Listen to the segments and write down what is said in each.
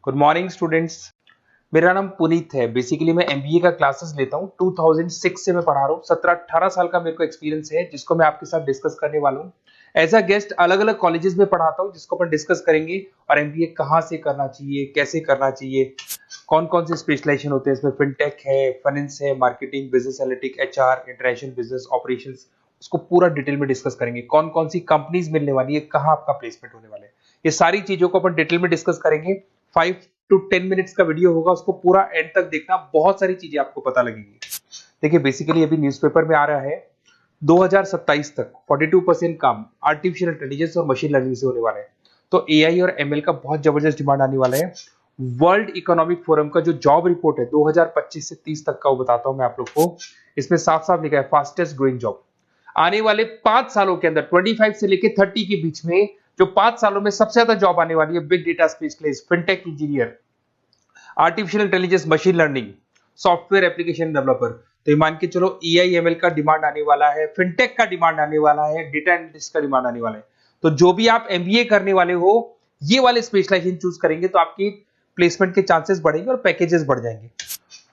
Good morning students. मेरा नाम पुनीत है। बेसिकली मैं एमबीए का क्लासेस लेता हूँ। 2006 से मैं पढ़ा रहा हूँ। 17-18 साल का मेरे को एक्सपीरियंस है, जिसको मैं आपके साथ डिस्कस करने वाला हूँ। एज अ गेस्ट अलग अलग कॉलेजेस में पढ़ाता हूँ, जिसको अपन डिस्कस करेंगे। और एमबीए कहाँ से करना चाहिए, कैसे करना चाहिए, कौन कौन से स्पेशलाइजेशन होते हैं इसमें। फिनटेक है, फाइनेंस है, marketing, business analytic, HR, international business operations, उसको पूरा डिटेल में डिस्कस करेंगे। कौन कौन सी कंपनीज मिलने वाली है, कहाँ आपका प्लेसमेंट होने वाला है, ये सारी चीजों को अपन डिटेल में डिस्कस करेंगे। 5 to 10 मिनट्स का वीडियो होगा, उसको पूरा एंड तक देखना, बहुत सारी चीजें आपको पता लगेंगी। देखिए बेसिकली अभी न्यूज़पेपर में आ रहा है 2027 तक 42% काम आर्टिफिशियल इंटेलिजेंस और मशीन लर्निंग से होने वाला है। तो एआई और एमएल का बहुत जबरदस्त डिमांड आने वाला है। वर्ल्ड इकोनॉमिक फोरम का जो जॉब रिपोर्ट है 2025 से 30 तक का, वो बताता हूं मैं आप लोग को। इसमें साफ साफ लिखा है फास्टेस्ट ग्रोइंग जॉब। आने वाले 5 सालों के अंदर 25 से लेकर 30 के बीच में जो 5 सालों में सबसे ज्यादा जॉब आने वाली है, big data specialist, fintech engineer, artificial intelligence, machine learning, software application developer. तो ये मान के चलो एआईएमएल का डिमांड आने वाला है, फिनटेक का डिमांड आने वाला है, डेटा एनालिटिक्स का डिमांड आने वाला है। तो जो भी आप एमबीए करने वाले हो, ये वाले स्पेशलाइजेशन चूज करेंगे तो आपकी प्लेसमेंट के चांसेस बढ़ेंगे और पैकेजेस बढ़ जाएंगे।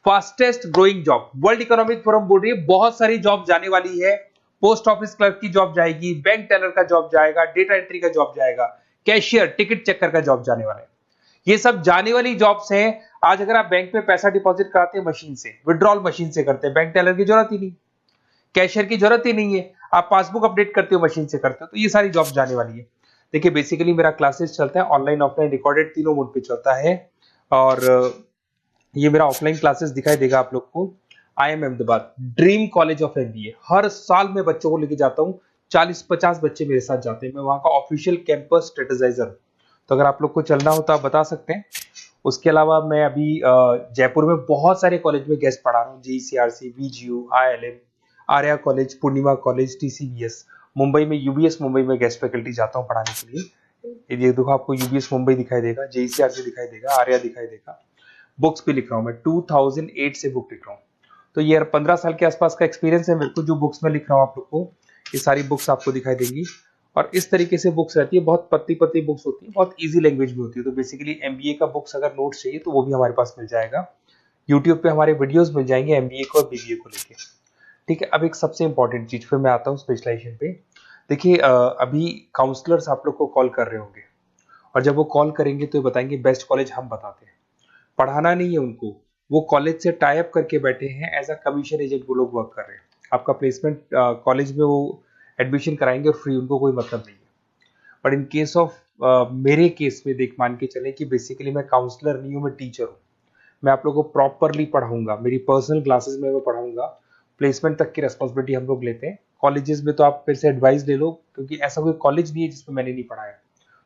Fastest growing job, world economic forum बोल रही है बहुत सारी जॉब जाने वाली है। पोस्ट ऑफिस क्लर्क की जॉब जाएगी, बैंक टेलर का जॉब जाएगा, डेटा एंट्री का जॉब जाएगा, कैशियर, टिकट चेकर का जॉब जाने वाला है। ये सब जाने वाली जॉब्स हैं। आज अगर आप बैंक में पैसा डिपॉजिट कराते हैं मशीन से, विड्रॉल मशीन से करते हैं, बैंक टेलर की जरूरत ही नहीं, कैशियर की जरूरत ही नहीं है, आप पासबुक अपडेट करते हो मशीन से करते हो, तो ये सारी जॉब जाने वाली है। देखिए बेसिकली मेरा क्लासेस चलता है ऑनलाइन ऑफलाइन रिकॉर्डेड, तीनों मोड पे चलता है। और ये मेरा ऑफलाइन क्लासेस दिखाई देगा आप लोग को। I M Ahmedabad, dream college of MBA. हर साल मैं बच्चों को लेके जाता हूँ, 40-50 बच्चे मेरे साथ जाते हैं। मैं वहां का ऑफिशियल कैंपस स्ट्रेटेजाइजर हूँ। तो अगर आप लोग को चलना हो तो आप बता सकते हैं। उसके अलावा मैं अभी जयपुर में बहुत सारे कॉलेज में गेस्ट पढ़ा रहा हूँ। जीसीआरसी, वीजीयू, आईएलएम, आर्या कॉलेज, पूर्णिमा कॉलेज, टीसीबीएस। मुंबई में यूबीएस मुंबई में गेस्ट फैकल्टी जाता हूँ पढ़ाने के लिए। ये देखो आपको यूबीएस मुंबई दिखाई देगा, जेईसीआरसी दिखाई देगा, आर्या दिखाई देगा। बुक्स भी लिख रहा हूँ मैं, 2008 से बुक लिख रहा हूँ। तो ये 15 साल के आसपास का एक्सपीरियंस है मेरे को। जो बुक्स में लिख रहा हूँ आप लोग को, ये सारी बुक्स आपको दिखाई देंगी। और इस तरीके से बुक्स रहती है, बहुत पतली पतली बुक्स होती है, बहुत इजी लैंग्वेज में होती है। तो बेसिकली एमबीए का बुक्स अगर नोट्स चाहिए तो वो भी हमारे पास मिल जाएगा। यूट्यूब पे हमारे वीडियोस मिल जाएंगे एमबीए को और बीबीए को लेके। ठीक है, अब एक सबसे इंपॉर्टेंट चीज फिर मैं आता हूँ स्पेशलाइजेशन पे। देखिए अभी काउंसलर्स आप लोग को कॉल कर रहे होंगे, और जब वो कॉल करेंगे तो ये बताएंगे बेस्ट कॉलेज हम बताते हैं। पढ़ाना नहीं है उनको, वो कॉलेज से टाई अप करके बैठे हैं, एज अ कमीशन एजेंट वो लोग वर्क कर रहे हैं। आपका प्लेसमेंट कॉलेज में वो एडमिशन कराएंगे और फ्री, उनको कोई मतलब नहीं है। बट इन केस ऑफ मेरे केस में देख मान के चले कि बेसिकली मैं काउंसलर नहीं हूँ, मैं टीचर हूँ। मैं आप लोगों को प्रॉपरली पढ़ाऊंगा, मेरी पर्सनल क्लासेस में मैं पढ़ाऊंगा। प्लेसमेंट तक की रिस्पॉन्सिबिलिटी हम लोग लेते हैं। कॉलेजेस में तो आप फिर से एडवाइस ले लो, क्योंकि ऐसा कोई कॉलेज नहीं है जिसमें मैंने नहीं पढ़ाया।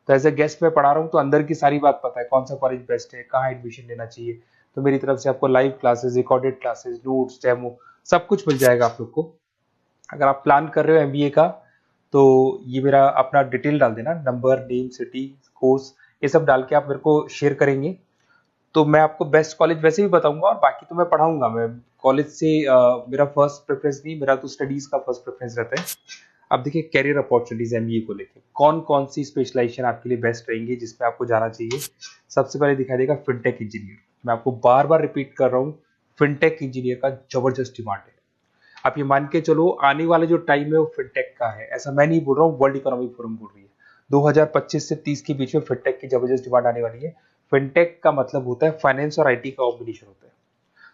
तो एज ए गेस्ट मैं पढ़ा रहा हूँ, तो अंदर की सारी बात पता है, कौन सा कॉलेज बेस्ट है, कहाँ एडमिशन लेना चाहिए। तो मेरी तरफ से आपको live classes, recorded classes, notes, demo, सब कुछ मिल जाएगा आप लोग को। अगर आप प्लान कर रहे हो एमबीए का, तो ये मेरा अपना डिटेल डाल देना, नंबर, नेम, सिटी, कोर्स, ये सब डाल के आप मेरे को शेयर करेंगे। तो मैं आपको बेस्ट कॉलेज वैसे भी बताऊंगा, और बाकी तो मैं पढ़ाऊंगा। मैं कॉलेज से मेरा फर्स्ट प्रेफरेंस नहीं, मेरा तो स्टडीज का फर्स्ट प्रेफरेंस रहता है। अब देखिए कैरियर अपॉर्चुनिटीज एमबीए को लेके कौन कौन सी स्पेशलाइजेशन आपके लिए बेस्ट रहेंगी, जिसमें आपको जाना चाहिए। सबसे पहले दिखाई देगा फिनटेक इंजीनियर। मैं आपको बार बार रिपीट कर रहा हूँ, फिनटेक इंजीनियर का जबरदस्त डिमांड है। आप ये मान के चलो आने वाला जो टाइम है वो फिनटेक का है। ऐसा मैं नहीं बोल रहा हूँ, वर्ल्ड इकोनॉमिक फोरम बोल रही है। 2025 से 30 के बीच में फिनटेक की जबरदस्त डिमांड आने वाली है। फिनटेक का मतलब होता है फाइनेंस और आईटी का कॉम्बिनेशन होता है।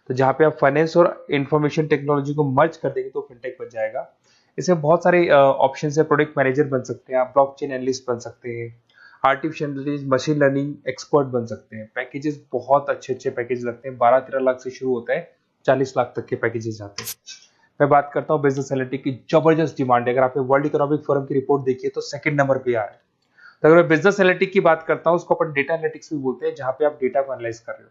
तो जहां पे आप फाइनेंस और इंफॉर्मेशन टेक्नोलॉजी को मर्ज कर देंगे तो फिनटेक बन जाएगा। इसमें बहुत सारे ऑप्शन है। प्रोडक्ट मैनेजर बन सकते हैं आप, ब्लॉकचेन एनालिस्ट बन सकते हैं, artificial intelligence, machine learning expert बन सकते हैं। पैकेजेस बहुत अच्छे अच्छे पैकेज लगते हैं, 12-13 लाख से शुरू होता है, 40 लाख तक के पैकेजेस जाते हैं। मैं बात करता हूँ बिजनेस एनालिटिक्स की, जबरदस्त डिमांड है। अगर आपने वर्ल्ड इकोनॉमिक फोरम की रिपोर्ट देखी है तो सेकंड नंबर पे आ रहा है। तो अगर मैं बिजनेस एनालिटिक्स की बात करता हूँ, उसको अपन डेटा एनालिटिक्स भी बोलते हैं, जहां पे आप डेटा को एनालाइज कर रहे हो।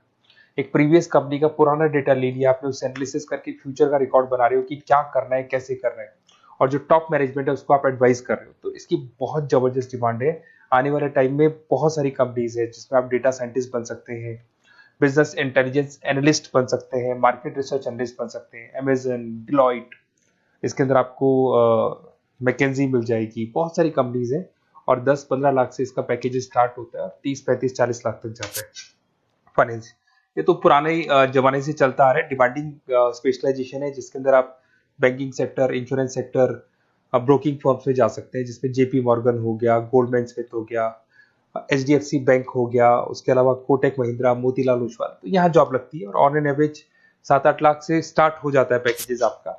एक प्रीवियस कंपनी का पुराना डेटा ले लिया आपने, उसे एनालिसिस करके फ्यूचर का रिकॉर्ड बना रहे हो कि क्या करना है, कैसे करना है, और जो टॉप मैनेजमेंट है उसको आप एडवाइस कर रहे हो। तो इसकी बहुत जबरदस्त डिमांड है। आने वाले टाइम में बहुत सारी कंपनीज है जिसमें आप डेटा साइंटिस्ट बन सकते हैं, बिजनेस इंटेलिजेंस एनालिस्ट बन सकते हैं, मार्केट रिसर्च एनालिस्ट बन सकते हैं, अमेजन, डिलॉइट, इसके अंदर आपको मैकेंजी मिल जाएगी। बहुत सारी कंपनीज हैं, और 10-15 लाख से इसका पैकेज स्टार्ट होता है और 30-35-40 लाख तक जाता है। फाइनेंस, ये तो पुराने जमाने से चलता आ रहा है। डिमांडिंग स्पेशलाइजेशन है जिसके अंदर आप banking sector, insurance sector, broking firms में जा सकते हैं, जिसमें जेपी मॉर्गन हो गया, गोल्डमैन स्मिथ हो गया, एचडीएफसी बैंक हो गया, उसके अलावा कोटक महिंद्रा, मोतीलाल ओसवाल, तो यहाँ जॉब लगती है और ऑन एन एवरेज 7-8 लाख से स्टार्ट हो जाता है पैकेजेस आपका।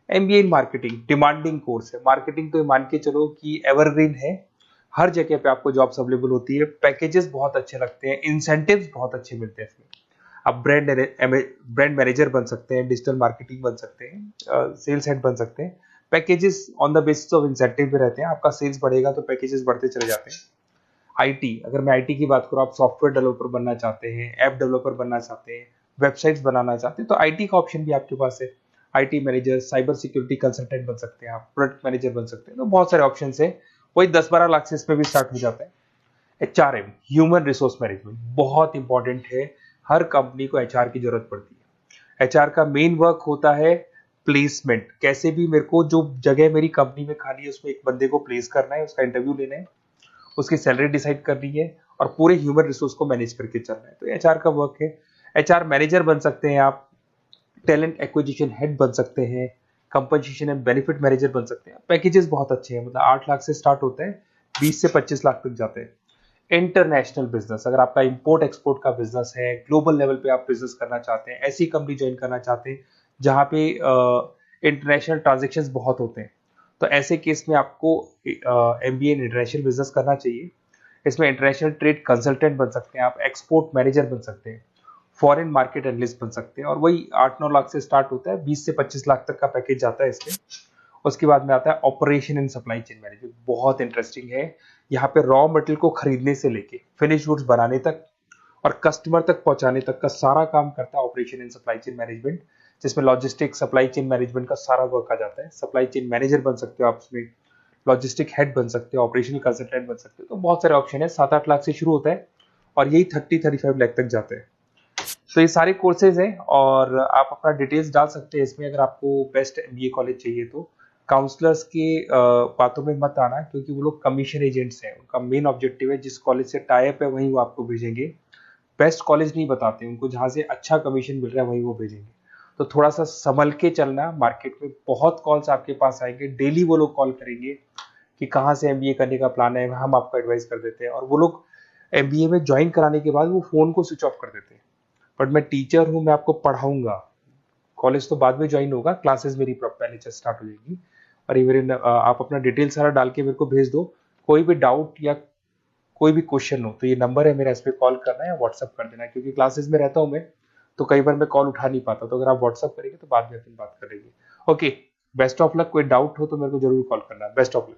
MBA in marketing demanding course है। मार्केटिंग तो मान के चलो कि एवरग्रीन है, हर जगह पे आपको जॉब्स अवेलेबल होती है, पैकेजेस बहुत अच्छे लगते हैं, इंसेंटिव्स बहुत अच्छे मिलते हैं इसमें। आप ब्रांड मैनेजर बन सकते हैं, डिजिटल मार्केटिंग बन सकते हैं, सेल्स हेड बन सकते हैं। Packages on the basis of incentive पे रहते हैं, आपका सेल्स बढ़ेगा तो पैकेजेस बढ़ते चले जाते हैं। आईटी, अगर मैं आईटी की बात करूँ, आप सॉफ्टवेयर डेवलपर बनना चाहते हैं, ऐप डेवलपर बनना चाहते हैं, वेबसाइट्स बनाना चाहते हैं, तो आईटी का ऑप्शन भी आपके पास है। IT manager, cyber security consultant बन सकते हैं आप, प्रोडक्ट मैनेजर बन सकते हैं, तो बहुत सारे ऑप्शन है। वही 10-12 लाख से इसमें भी स्टार्ट हो जाता है। एचआरएम, ह्यूमन रिसोर्स मैनेजमेंट, बहुत इंपॉर्टेंट है। हर कंपनी को एचआर की जरूरत पड़ती है। एचआर का मेन वर्क होता है प्लेसमेंट, कैसे भी मेरे को जो जगह मेरी कंपनी में खाली है उसमें एक बंदे को प्लेस करना है, उसका इंटरव्यू लेना है, उसकी सैलरी डिसाइड करनी है और पूरे ह्यूमन रिसोर्स को मैनेज करके चलना है, तो एचआर का वर्क है। एचआर मैनेजर बन सकते हैं आप, टैलेंट एक्विजिशन हेड बन सकते हैं, कंपनसेशन एंड बेनिफिट मैनेजर बन सकते हैं। पैकेजेस बहुत अच्छे हैं, मतलब 8 लाख से स्टार्ट होते हैं, 20 से 25 लाख तक जाते हैं। इंटरनेशनल बिजनेस, अगर आपका इंपोर्ट एक्सपोर्ट का बिजनेस है, ग्लोबल लेवल पे आप बिजनेस करना चाहते हैं, ऐसी कंपनी ज्वाइन करना चाहते हैं जहां पे इंटरनेशनल ट्रांजेक्शन्स बहुत होते हैं, तो ऐसे केस में आपको एमबीए इन इंटरनेशनल बिजनेस करना चाहिए। इसमें इंटरनेशनल ट्रेड कंसल्टेंट बन सकते हैं आप, एक्सपोर्ट मैनेजर बन सकते हैं, फॉरेन मार्केट एनालिस्ट बन सकते हैं, और वही 8-9 लाख से स्टार्ट होता है, 20 से 25 लाख तक का पैकेज जाता है इसमें। उसके बाद में आता है operation and supply chain management, बहुत इंटरेस्टिंग है। यहाँ पे रॉ मटेरियल को खरीदने से लेके फिनिश गुड्स बनाने तक और कस्टमर तक पहुंचाने तक का सारा काम करता है operation and supply chain management, जिसमें लॉजिस्टिक सप्लाई चेन मैनेजमेंट का सारा वर्क आ जाता है। सप्लाई चेन मैनेजर बन सकते हो आप उसमें, लॉजिस्टिक हेड बन सकते हो, ऑपरेशनल कंसल्टेंट बन सकते हो, तो बहुत सारे ऑप्शन है। 7-8 लाख से शुरू होता है और यही 30-35 लाख तक जाते हैं। तो ये सारे कोर्सेज हैं और आप अपना डिटेल्स डाल सकते हैं इसमें। अगर आपको बेस्ट एमबीए कॉलेज चाहिए तो काउंसलर्स के बातों में मत आना, क्योंकि वो लोग कमीशन एजेंट्स हैं। उनका मेन ऑब्जेक्टिव है जिस कॉलेज से टाई अप है वहीं वो आपको भेजेंगे, बेस्ट कॉलेज नहीं बताते उनको, जहां से अच्छा कमीशन मिल रहा है वहीं वो भेजेंगे। तो थोड़ा सा संभल के चलना, मार्केट में बहुत कॉल्स आपके पास आएंगे, डेली वो लोग कॉल करेंगे कि कहाँ से एमबीए करने का प्लान है, हम आपको एडवाइस कर देते हैं, और वो लोग एमबीए में ज्वाइन कराने के बाद वो फोन को स्विच ऑफ कर देते हैं। बट मैं टीचर हूँ, मैं आपको पढ़ाऊंगा, कॉलेज तो बाद में ज्वाइन होगा, क्लासेस मेरी पहले से स्टार्ट हो जाएगी। और ये मेरे आप अपना डिटेल सारा डाल के मेरे को भेज दो। कोई भी डाउट या कोई भी क्वेश्चन हो तो ये नंबर है मेरा, इस पे कॉल करना है या व्हाट्सअप कर देना है, क्योंकि क्लासेस में रहता हूँ मैं, तो कई बार मैं कॉल उठा नहीं पाता, तो अगर आप व्हाट्सअप करेंगे तो बाद में अपन बात कर लेंगे। Okay, best of luck. कोई डाउट हो तो मेरे को जरूर कॉल करना। Best of luck.